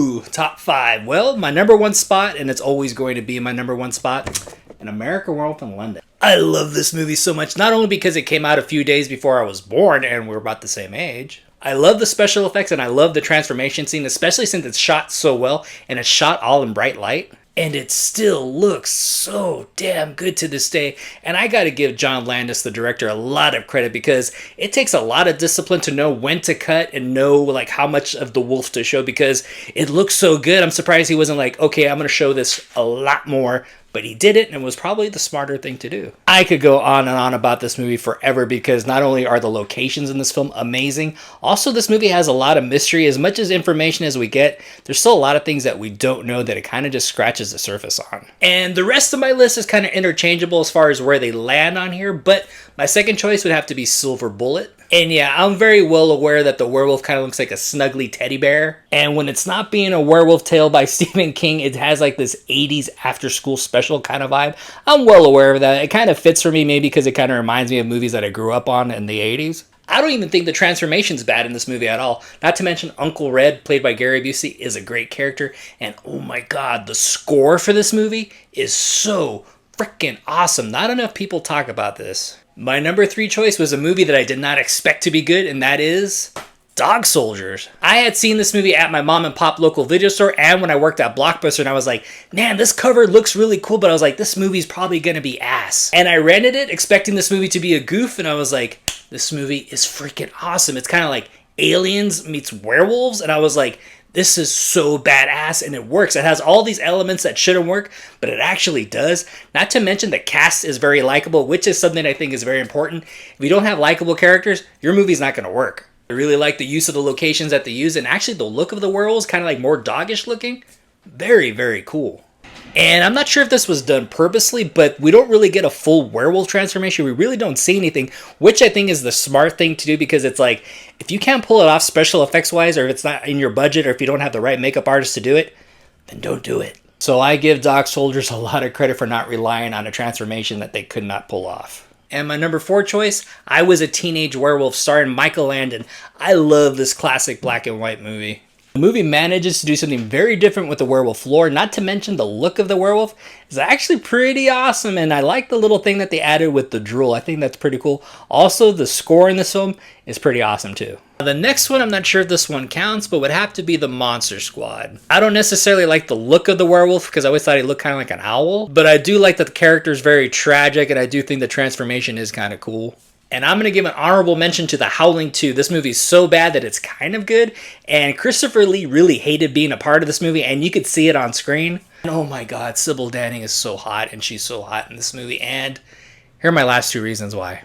Ooh, top 5. Well, my number 1 spot, and it's always going to be my number 1 spot, An American Werewolf in London. I love this movie so much, not only because it came out a few days before I was born and we're about the same age. I love the special effects and I love the transformation scene, especially since it's shot so well and it's shot all in bright light. And it still looks so damn good to this day. And I gotta give John Landis, the director, a lot of credit because it takes a lot of discipline to know when to cut and know like how much of the wolf to show because it looks so good. I'm surprised he wasn't like, okay, I'm gonna show this a lot more. But he did it, and it was probably the smarter thing to do. I could go on and on about this movie forever because not only are the locations in this film amazing, also this movie has a lot of mystery. As much as information as we get, there's still a lot of things that we don't know that it kind of just scratches the surface on. And the rest of my list is kind of interchangeable as far as where they land on here, but my second choice would have to be Silver Bullet. And yeah, I'm very well aware that the werewolf kind of looks like a snuggly teddy bear. And when it's not being a werewolf tale by Stephen King, it has like this 80s after school special kind of vibe. I'm well aware of that. It kind of fits for me maybe because it kind of reminds me of movies that I grew up on in the 80s. I don't even think the transformation's bad in this movie at all. Not to mention Uncle Red, played by Gary Busey, is a great character. And oh my god, the score for this movie is so freaking awesome. Not enough people talk about this. My number 3 choice was a movie that I did not expect to be good, and that is Dog Soldiers. I had seen this movie at my mom and pop local video store and when I worked at Blockbuster, and I was like, man, this cover looks really cool, but I was like, this movie's probably gonna be ass. And I rented it expecting this movie to be a goof, and I was like, this movie is freaking awesome. It's kind of like Aliens meets werewolves, and I was like, this is so badass, and it works. It has all these elements that shouldn't work, but it actually does. Not to mention the cast is very likable, which is something I think is very important. If you don't have likable characters, your movie's not going to work. I really like the use of the locations that they use, and actually the look of the werewolves, kind of like more doggish looking. Very, very cool. And I'm not sure if this was done purposely, but we don't really get a full werewolf transformation. We really don't see anything, which I think is the smart thing to do because it's like, if you can't pull it off special effects wise, or if it's not in your budget, or if you don't have the right makeup artist to do it, then don't do it. So I give Dog Soldiers a lot of credit for not relying on a transformation that they could not pull off. And my number 4 choice, I Was a Teenage Werewolf, starring Michael Landon. I love this classic black and white movie. The movie manages to do something very different with the werewolf lore, not to mention the look of the werewolf is actually pretty awesome, and I like the little thing that they added with the drool. I think that's pretty cool. Also, the score in this film is pretty awesome too. The next one, I'm not sure if this one counts, but would have to be the Monster Squad. I don't necessarily like the look of the werewolf because I always thought he looked kind of like an owl, but I do like that the character is very tragic, and I do think the transformation is kind of cool. And I'm going to give an honorable mention to The Howling 2. This movie is so bad that it's kind of good. And Christopher Lee really hated being a part of this movie, and you could see it on screen. And oh my god, Sybil Danning is so hot, and she's so hot in this movie. And here are my last 2 reasons why.